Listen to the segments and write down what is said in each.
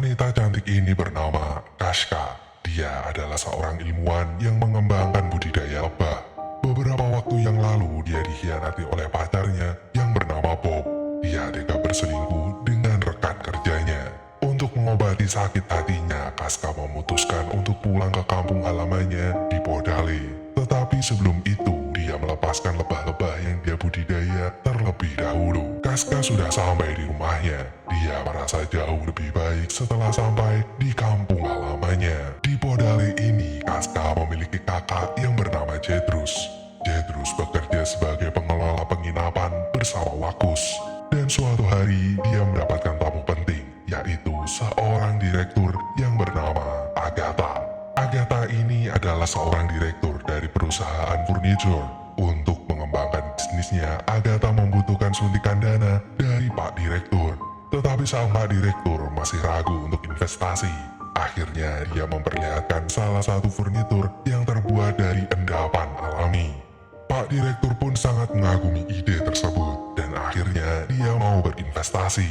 Wanita cantik ini bernama Kashka. Dia adalah seorang ilmuwan yang mengembangkan budidaya lebah. Beberapa waktu yang lalu dia dikhianati oleh pacarnya yang bernama Bob. Dia tega berselingkuh dengan rekan kerjanya. Untuk mengobati sakit hatinya, Kashka memutuskan untuk pulang ke kampung halamannya di Podale. Tetapi sebelum itu, dia melepaskan lebah-lebah yang dia budidaya terlebih dahulu. Kashka sudah sampai di rumahnya. Dia merasa jauh lebih baik setelah sampai di kampung halamannya. Di Podale ini, Kashka memiliki kakak yang bernama Jedrus. Jedrus bekerja sebagai pengelola penginapan bersama Wakus. Dan suatu hari, dia mendapatkan tamu penting, yaitu seorang direktur yang bernama Agatha. Agatha ini adalah seorang direktur dari perusahaan furniture. Untuk mengembangkan bisnisnya, Agatha membutuhkan suntikan dana dari Pak Direktur. Tetapi sang Pak Direktur masih ragu untuk investasi. Akhirnya dia memperlihatkan salah satu furnitur yang terbuat dari endapan alami. Pak Direktur pun sangat mengagumi ide tersebut dan akhirnya dia mau berinvestasi.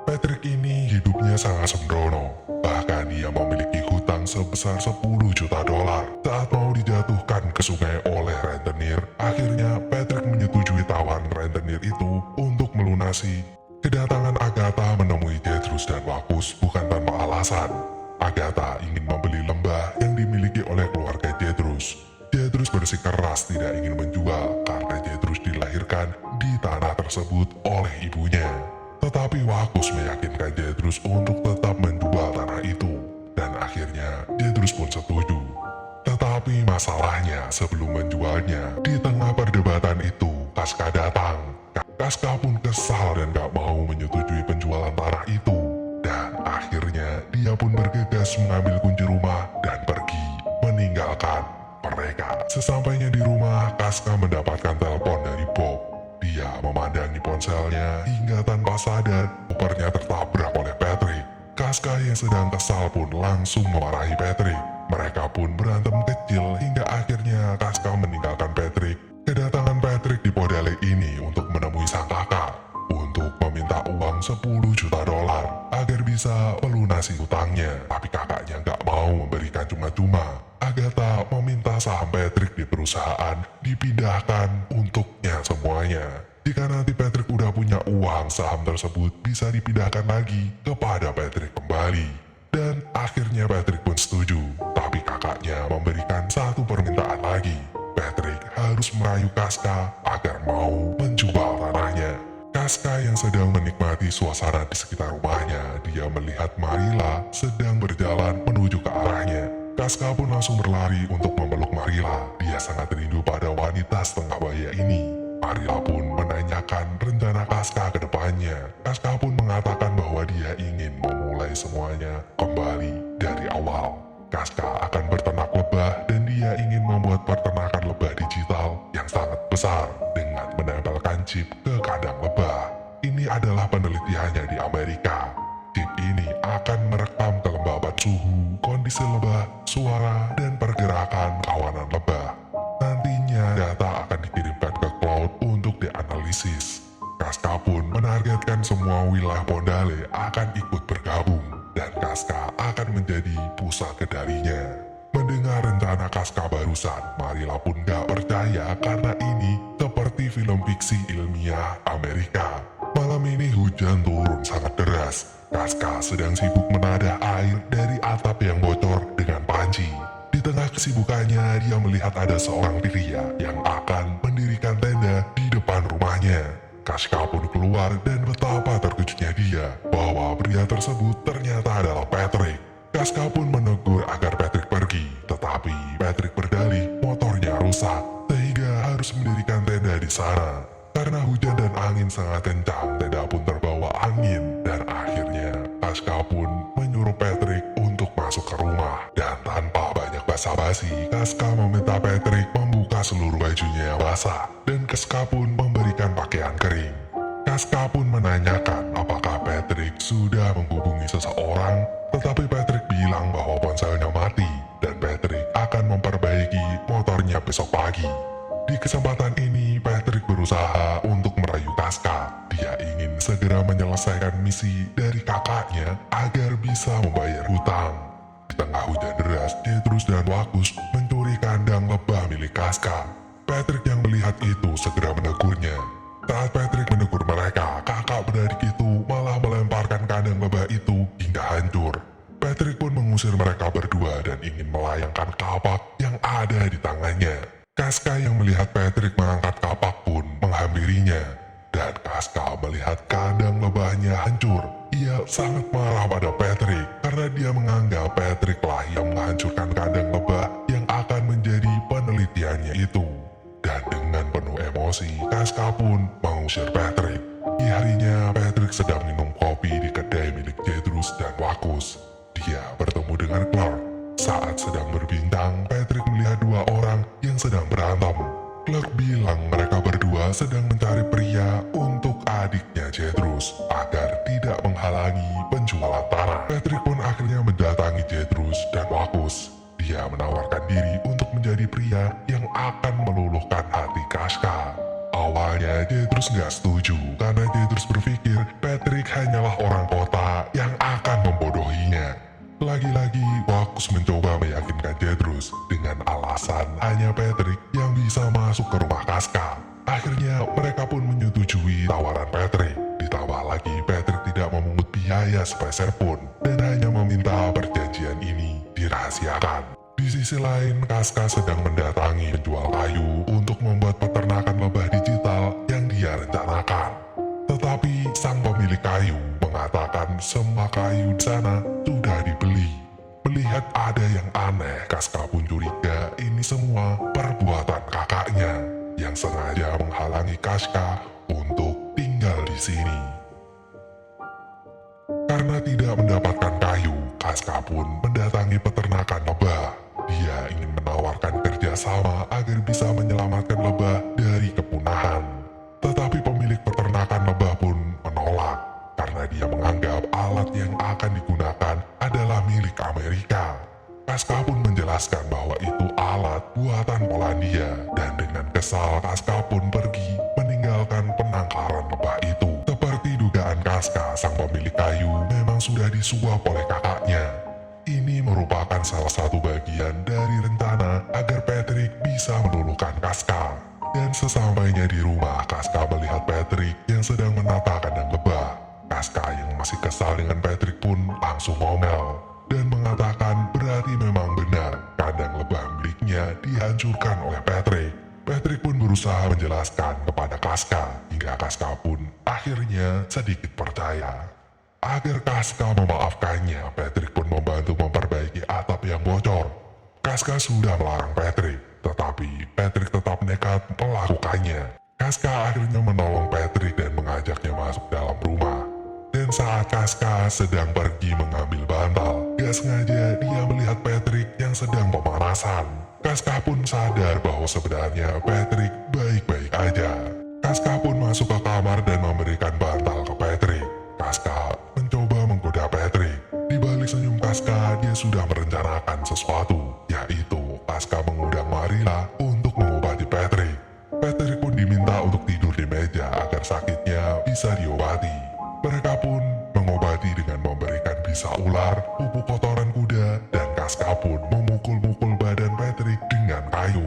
Patrick ini hidupnya sangat sembrono. Bahkan dia memiliki hutang sebesar 10 juta dolar. Saat mau dijatuhkan ke sungai oleh rentenir, akhirnya Patrick menyetujui tawaran rentenir itu untuk melunasi. Kedatangan Agatha menemui Jedrus dan Wakus bukan tanpa alasan. Agatha ingin membeli lembah yang dimiliki oleh keluarga Jedrus. Jedrus bersikeras tidak ingin menjual karena Jedrus dilahirkan di tanah tersebut oleh ibunya. Tetapi Wakus meyakinkan Jedrus untuk tetap menjual tanah itu. Dan akhirnya Jedrus pun setuju. Tetapi masalahnya sebelum menjualnya, di tengah perdebatan itu Kashka datang. Kashka pun kesal dan gak mau menyetujui penjualan tanah itu. Dan akhirnya dia pun bergegas mengambil kunci rumah dan pergi meninggalkan mereka. Sesampainya di rumah, Kashka mendapatkan telepon dari Bob. Dia memandangi ponselnya hingga tanpa sadar kopernya tertabrak oleh Patrick. Kashka yang sedang kesal pun langsung memarahi Patrick. Mereka pun berantem kecil hingga akhirnya Kashka meninggalkan Patrick. Kedatangan Patrick di Podale ini untuk menemui sang kakak untuk meminta uang 10 juta dolar agar bisa melunasi hutangnya. Tapi kakaknya gak mau memberikan cuma-cuma. Agatha meminta saham Patrick di perusahaan dipindahkan untuknya semuanya. Jika nanti Patrick udah punya uang, saham tersebut bisa dipindahkan lagi kepada Patrick kembali. Dan akhirnya Patrick pun setuju. Tapi kakaknya memberikan satu permintaan lagi. Patrick harus merayu Kashka agar mau menjual tanahnya. Kashka yang sedang menikmati suasana di sekitar rumahnya, dia melihat Marilla sedang berjalan menuju ke arahnya. Kashka pun langsung berlari untuk memeluk Marilla. Dia sangat rindu pada wanita setengah baya ini. Marilla pun menanyakan rencana Kashka ke depannya. Kashka pun mengatakan bahwa dia ingin memulai semuanya kembali dari awal. Kashka akan berternak lebah dan dia ingin membuat peternakan lebah digital yang sangat besar dengan menempelkan chip ke kandang lebah. Ini adalah penelitiannya di Amerika. Chip ini akan merekam kelembaban suhu, kondisi lebah, suara, dan pergerakan kawanan lebah. Nantinya data akan dikirimkan ke cloud untuk dianalisis. Kashka pun menargetkan semua wilayah Podale akan ikut bergabung dan Kashka akan menjadi pusat kendalinya. Mendengar rencana Kashka barusan, Marilla pun gak percaya karena ini seperti film fiksi ilmiah Amerika. Malam ini hujan turun sangat deras. Kashka sedang sibuk menadah air dari atap yang bocor dengan panci. Di tengah kesibukannya, dia melihat ada seorang pria yang akan mendirikan tenda di depan rumahnya. Kashka pun keluar dan betapa terkejutnya dia bahwa pria tersebut ternyata adalah Patrick. Kashka pun menegur agar Patrick pergi, tetapi Patrick berdalih motornya rusak sehingga harus mendirikan tenda di sana. Karena hujan dan angin sangat kencang, tenda pun terbawa angin dan akhirnya Kashka pun menyuruh Patrick untuk masuk ke rumah. Dan tanpa banyak basa-basi, Kashka meminta Patrick membuka seluruh bajunya yang basah dan Kashka pun memberikan pakaian kering. Kashka pun menanyakan apakah Patrick sudah menghubungi seseorang, tetapi Patrick bilang bahwa ponselnya mati dan Patrick akan memperbaiki motornya besok pagi. Di kesempatan ini, Patrick berusaha untuk merayu Kashka. Dia ingin segera menyelesaikan misi dari kakaknya agar bisa membayar hutang. Di tengah hujan deras, Petrus dan Wakus mencuri kandang lebah milik Kaska. Patrick yang melihat itu segera menegurnya. Saat Patrick menegur mereka, kakak beradik itu malah melemparkan kandang lebah itu hingga hancur. Patrick pun mengusir mereka berdua dan ingin melayangkan kapak yang ada di tangannya. Kaska yang melihat Patrick mengangkat kapak pun menghampirinya. Dan Kaska melihat kandang lebahnya hancur. Ia sangat marah pada Patrick karena dia menganggap Patrick lah yang menghancurkan kandang lebah yang akan menjadi penelitiannya itu. Dan dengan penuh emosi, Kaska pun mengusir Patrick. Di harinya, Patrick sedang minum kopi di kedai milik Petrus dan Wakus. Dia bertemu dengan Clark. Saat sedang berbincang, Patrick melihat dua orang yang sedang berantem. Clark bilang mereka berdua sedang mencari pria untuk adiknya Petrus agar tidak menghalangi penjualan tanah. Patrick pun akhirnya mendatangi Petrus dan Wakus. Dia menawarkan diri untuk menjadi pria yang akan meluluhkan hati Kaska. Awalnya Petrus nggak setuju karena Petrus berpikir Patrick hanyalah orang kota yang akan membodohinya. Lagi-lagi Wakus mencoba meyakinkan Petrus dengan alasan hanya Patrick yang bisa masuk ke rumah Kaska. Akhirnya mereka pun menyetujui tawaran Patrick. Ditambah lagi Patrick tidak memungut biaya sepeser pun dan hanya meminta perjanjian ini dirahasiakan. Di sisi lain, Kaska sedang mendatangi penjual kayu untuk membuat peternakan lebah digital yang dia rencanakan. Tetapi sang pemilik kayu mengatakan semua kayu di sana sudah dibeli. Melihat ada yang aneh, Kaska pun curiga ini semua perbuatan kakaknya yang sengaja menghalangi Kaska untuk tinggal di sini. Karena tidak mendapatkan kayu, Kaska pun mendatangi peternakan lebah. Dia ingin menawarkan kerjasama agar bisa menyelamatkan lebah dari kepunahan. Tetapi pemilik peternakan lebah pun menolak karena dia menganggap alat yang akan digunakan adalah milik Amerika. Kaska pun menjelaskan bahwa itu alat buatan Polandia dan dengan kesal Kaska pun pergi meninggalkan penangkaran lebah itu. Seperti dugaan Kaska, sang pemilik kayu memang sudah disuap oleh kakaknya. Ini merupakan salah satu bagian dari rencana agar Patrick bisa meluluhkan Kaska. Dan sesampainya di rumah, Kaska melihat Patrick yang sedang menata kandang lebah. Kaska yang masih kesal dengan Patrick pun langsung ngomel dan mengatakan berarti memang benar kandang lebah miliknya dihancurkan oleh Patrick. Patrick pun berusaha menjelaskan kepada Kaska hingga Kaska pun akhirnya sedikit percaya. Agar Kaska memaafkannya, Patrick pun membantu memperbaiki atap yang bocor. Kaska sudah melarang Patrick, tetapi Patrick tetap nekat melakukannya. Kaska akhirnya menolong Patrick dan mengajaknya masuk dalam rumah. Dan saat Kaska sedang pergi mengambil bantal, gak sengaja dia melihat Patrick yang sedang pemanasan. Kaska pun sadar bahwa sebenarnya Patrick baik-baik aja. Kaska pun masuk ke kamar dan memberikan bantal ke Patrick. Kaska mencoba menggoda Patrick. Di balik senyum Kaska, dia sudah merencanakan sesuatu, yaitu Kaska mengundang Marilla untuk mengobati Patrick. Patrick pun diminta untuk tidur di meja agar sakitnya bisa diobati. Mereka pun mengobati dengan memberikan bisa ular, pupuk kotoran kuda, dan Kaska pun memukul-mukul badan Patrick dengan kayu.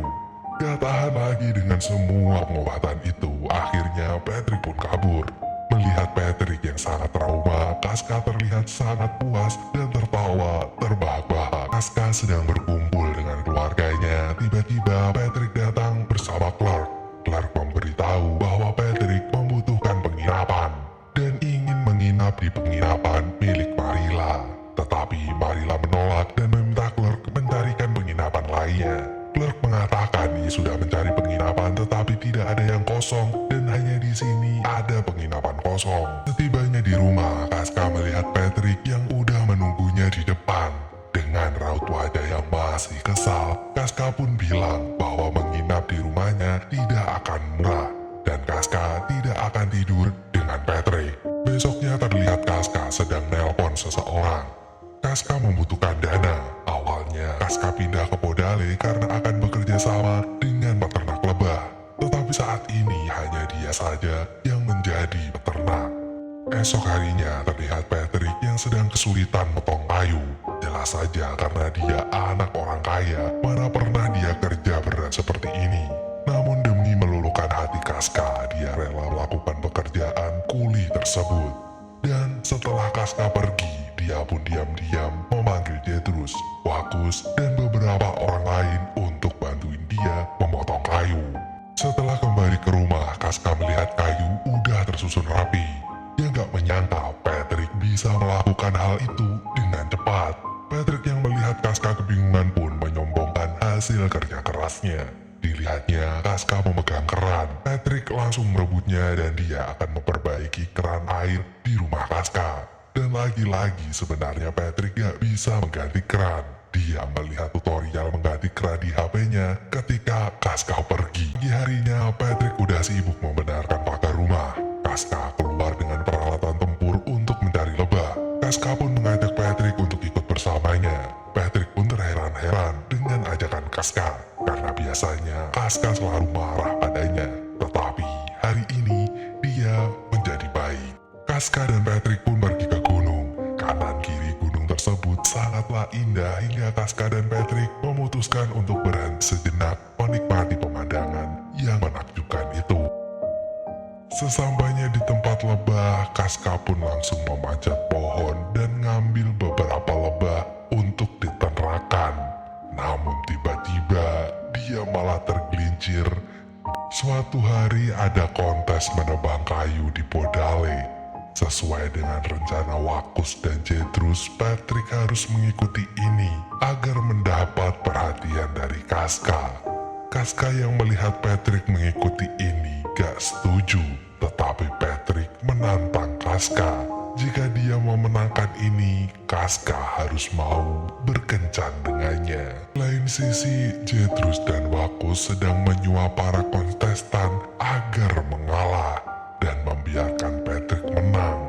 Gak tahan lagi dengan semua pengobatan itu, akhirnya Patrick pun kabur. Melihat Patrick yang sangat trauma, Kaska terlihat sangat puas dan tertawa terbahak-bahak. Kaska sedang berkumpul dengan keluarganya. Tiba-tiba Patrick datang bersama Clark. Clark memberitahu bahwa Patrick membutuhkan penginapan dan ingin menginap di penginapan milik Marilla. Tetapi Marilla menolak dan meminta Clark mencarikan penginapan lainnya. Clark mengatakan dia sudah mencari penginapan tetapi tidak ada yang kosong dan hanya di sini ada penginapan kosong. Setibanya di rumah, Kaska melihat Patrick yang udah menunggunya di depan. Dengan raut wajah yang masih kesal, Kaska pun bilang bahwa menginap di rumahnya tidak akan murah dan Kaska tidak akan tidur dengan Patrick. Besoknya terlihat Kaska sedang nelpon seseorang. Kaska membutuhkan dana. Awalnya Kaska pindah ke Podale karena akan bekerja sama dengan peternak lebah. Tetapi saat ini hanya dia saja yang menjadi peternak. Esok harinya terlihat Patrick yang sedang kesulitan potong kayu. Jelas saja karena dia anak orang kaya, mana pernah dia kerja berat seperti ini. Namun demi meluluhkan hati Casca, dia rela melakukan pekerjaan kuli tersebut. Dan setelah Casca pergi, dia pun diam-diam memanggil Jethro, Waqus, dan beberapa orang lain untuk bantuin dia memotong kayu. Setelah kembali ke rumah, Casca melihat kayu udah tersusun rapi. Dia gak menyangka Patrick bisa melakukan hal itu dengan cepat. Patrick yang melihat Casca kebingungan pun menyombongkan hasil kerja kerasnya. Dilihatnya Casca memegang keran. Patrick langsung merebutnya dan dia akan memperbaiki keran air di rumah Casca. Dan lagi-lagi sebenarnya Patrick gak bisa mengganti keran. Dia melihat tutorial mengganti keran di HP-nya ketika Casca pergi. Di harinya Patrick udah sibuk membenarkan pagar rumah. Casca keluar dengan peralatan tempur untuk mencari lebah. Casca pun mengajak Patrick untuk ikut bersamanya. Patrick pun terheran-heran dengan ajakan Casca, karena biasanya Casca selalu marah padanya. Tetapi hari ini dia menjadi baik. Casca dan Patrick pun pergi ke gunung. Kanan kiri gunung tersebut sangatlah indah hingga Casca dan Patrick memutuskan untuk berhenti sejenak menikmati pemandangan yang menakjubkan itu. Sesampainya di tempat lebah, Casca pun langsung memanjat pohon dan ngambil beberapa lebah untuk diternakan. Namun tiba-tiba dia malah tergelincir. Suatu hari ada kontes menebang kayu di Podale. Sesuai dengan rencana Waqus dan Jethro, Patrick harus mengikuti ini agar mendapat perhatian dari Casca. Casca yang melihat Patrick mengikuti ini gak setuju, tetapi Patrick menantang Casca. Jika dia memenangkan ini, Casca harus mau berkencan dengannya. Lain sisi, Jethro dan Waqus sedang menyuap para kontestan agar mengalah dan membiarkan Patrick menang.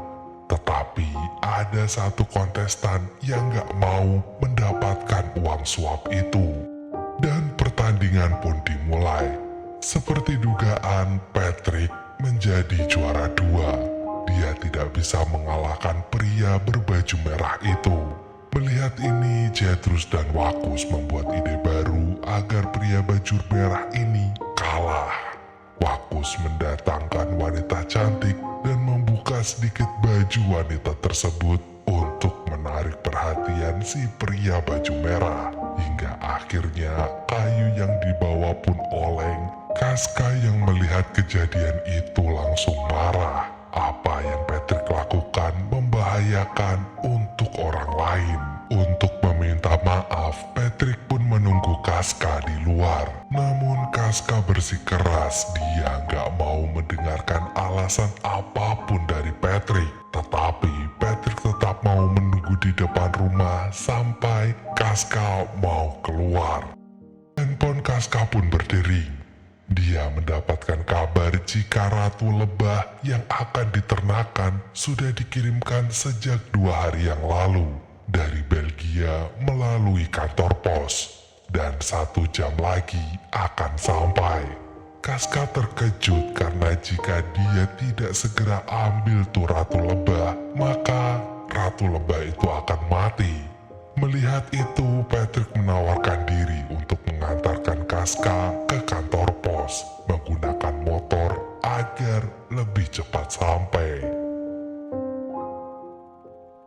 Tetapi ada satu kontestan yang gak mau mendapatkan uang suap itu. Dan pertandingan pun dimulai. Seperti dugaan, Patrick menjadi juara 2. Dia tidak bisa mengalahkan pria berbaju merah itu. Melihat ini, Jethro dan Waqus membuat ide baru agar pria baju merah ini kalah. Waqus mendatangkan wanita cantik dan membuka sedikit baju wanita tersebut untuk menarik perhatian si pria baju merah. Hingga akhirnya kayu yang dibawa pun oleng. Casca yang melihat kejadian itu langsung marah. Apa yang Patrick lakukan membahayakan untuk orang lain. Untuk meminta maaf, Patrick pun menunggu Casca di luar. Namun Casca bersikeras, dia nggak mau mendengarkan alasan apapun dari Patrick. Tetapi Patrick tetap mau menunggu di depan rumah sampai Casca mau keluar. Handphone Casca pun berdering. Dia mendapatkan kabar jika ratu lebah yang akan diternakan sudah dikirimkan sejak 2 hari yang lalu dari Belgia melalui kantor pos, dan 1 jam lagi akan sampai. Casca terkejut karena jika dia tidak segera ambil tuh ratu lebah, maka ratu lebah itu akan mati. Melihat itu, Patrick menawarkan diri untuk mengantarkan Casca ke kantor pos menggunakan motor agar lebih cepat sampai.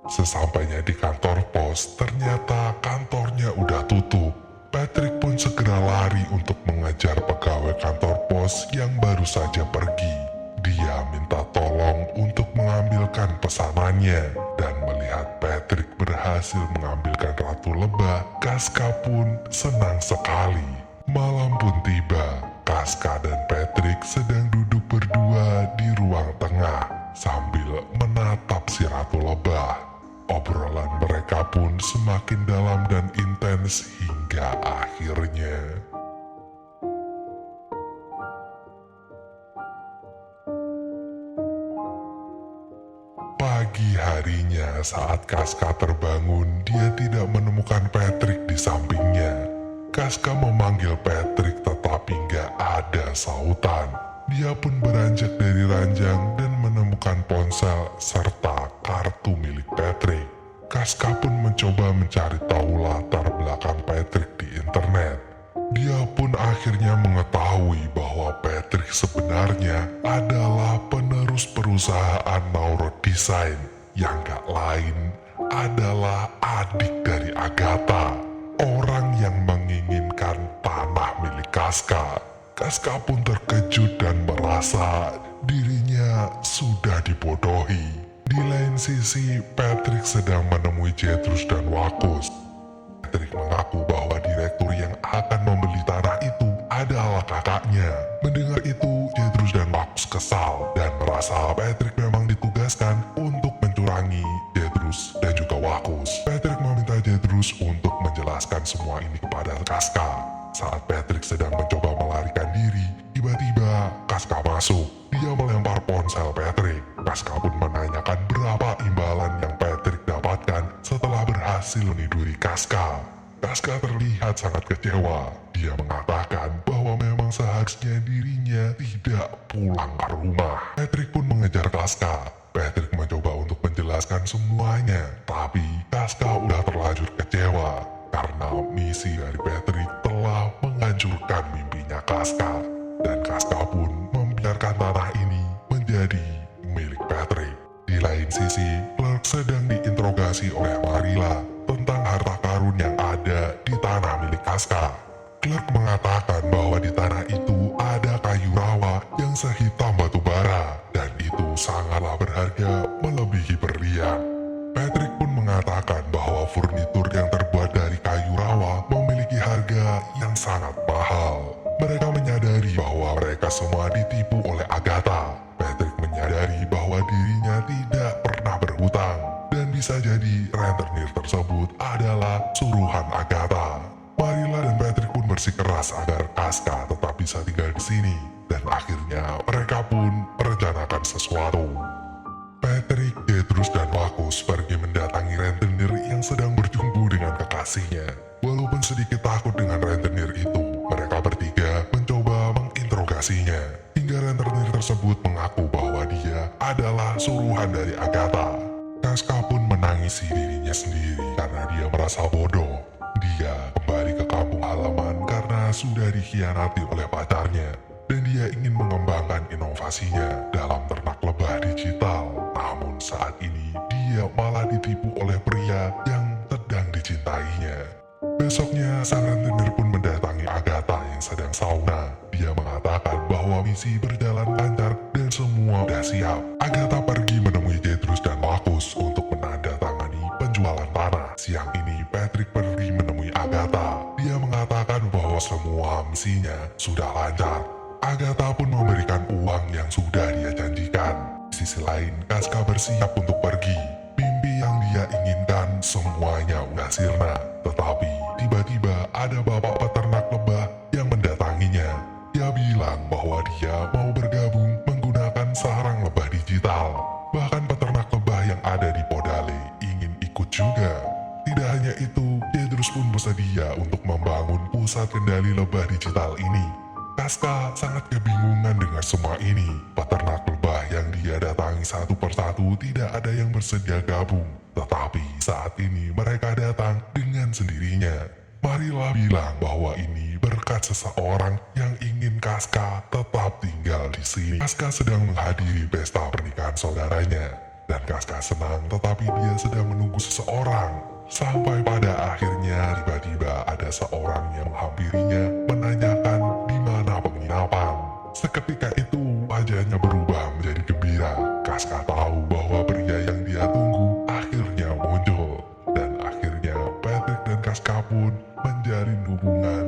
Sesampainya di kantor pos, ternyata kantornya udah tutup. Patrick pun segera lari untuk mengejar pegawai kantor pos yang baru saja pergi. Dia minta tolong untuk mengambilkan pesanannya, dan melihat Patrick berhasil mengambilkan ratu lebah, Casca pun senang sekali. Malam pun tiba. Casca dan Patrick sedang duduk berdua di ruang tengah sambil menatap si ratu lebah. Obrolan mereka pun semakin dalam dan intens hingga akhirnya pagi harinya saat Casca terbangun, dia tidak menemukan Patrick di sampingnya. Kaska memanggil Patrick tetapi nggak ada sautan. Dia pun beranjak dari ranjang dan menemukan ponsel serta kartu milik Patrick. Kaska pun mencoba mencari tahu latar belakang Patrick di internet. Dia pun akhirnya mengetahui bahwa Patrick sebenarnya adalah penerus perusahaan Nauro Design yang gak lain adalah adik dari Agatha, orang yang menginginkan tanah milik Kaska. Kaska pun terkejut dan merasa dirinya sudah dibodohi. Di lain sisi, Patrick sedang menemui Jetrus dan Wakus. Patrick mengaku bahwa direktur yang akan membeli tanah itu adalah kakaknya. Mendengar itu, Jetrus dan Wakus kesal dan merasa Patrick memang ditugaskan untuk mencurangi Jetrus dan juga Wakus. Patrick meminta Jetrus untuk menjelaskan semua ini kepada Kaska. Saat Patrick sedang mencoba melarikan diri, tiba-tiba Kaska masuk. Dia melempar ponsel Patrick. Kaska pun menanyakan berapa imbalan yang Patrick dapatkan setelah berhasil meniduri Kaska. Kaska terlihat sangat kecewa. Dia mengatakan bahwa memang seharusnya dirinya tidak pulang ke rumah. Patrick pun mengejar Kaska. Patrick mencoba untuk menjelaskan semuanya, tapi Kaska udah terlanjur kecewa karena misi dari Patrick telah menghancurkan mimpinya Kaska. Dan Kaska pun membiarkan tanah ini menjadi milik Patrick. Di lain sisi, Clark sedang diinterogasi oleh Marilla tentang harta karun yang ada di tanah milik Kaska. Clark mengatakan bahwa di tanah itu ada kayu rawa yang sehitam batu bara, dan itu sangatlah berharga melebihi berlian. Patrick pun mengatakan bahwa furnitur yang terbuat dari kayu rawa memiliki harga yang sangat mahal. Mereka menyadari bahwa mereka semua ditipu oleh Agatha. Patrick menyadari bahwa dirinya tidak pernah berhutang, dan bisa jadi rentenir tersebut adalah suruhan Agatha. Marilla dan Patrick pun bersikeras agar Kaska tetap bisa tinggal di sini, dan akhirnya mereka pun merencanakan sesuatu. Patrick, Jetrus, dan Wakus pergi mendatangi rentenir yang sedang berjumpa dengan kekasihnya. Walaupun sedikit takut dengan rentenir itu, mereka bertiga mencoba menginterogasinya. Hingga rentenir tersebut mengaku bahwa dia adalah suruhan dari Agatha. Kaska pun menangisi dirinya sendiri karena dia merasa bodoh. Dia kembali ke kampung halaman karena sudah dikhianati oleh pacarnya, dan dia ingin mengembangkan inovasinya dalam ternak lebah digital. Namun saat ini dia malah ditipu oleh pria yang sedang dicintainya. Besoknya sang rentenir pun mendatangi Agatha yang sedang sauna. Dia mengatakan bahwa misi berjalan lancar dan semua sudah siap. Agatha pergi menemui Jetrus dan Wakus untuk menandatangani penjualan tanah. Siang ini Patrick pergi menemui Agatha. Dia mengatakan bahwa semua misinya sudah lancar. Agatha pun memberikan uang yang sudah dia janjikan. Di sisi lain, Kaska bersiap untuk pergi. Mimpi yang dia inginkan semuanya udah sirna. Tetapi tiba-tiba ada bapak peternak lebah yang mendatanginya. Dia bilang bahwa dia mau bergabung menggunakan sarang lebah digital. Bahkan peternak lebah yang ada di Podale ingin ikut juga. Tidak hanya itu, Jetrus pun bersedia untuk membangun pusat kendali lebah digital ini. Kaska sangat kebingungan dengan semua ini. Peternak lebah yang dia datangi satu persatu tidak ada yang bersedia gabung. Tetapi saat ini mereka datang dengan sendirinya. Marilla bilang bahwa ini berkat seseorang yang ingin Kaska tetap tinggal di sini. Kaska sedang menghadiri pesta pernikahan saudaranya. Dan Kaska senang, tetapi dia sedang menunggu seseorang. Sampai pada akhirnya tiba-tiba ada seorang yang menghampirinya menanyakan di mana penginapan. Seketika itu wajahnya berubah menjadi gembira. Kaska tahu bahwa pria yang dia tunggu akhirnya muncul. Dan akhirnya Patrick dan Kaska pun menjalin hubungan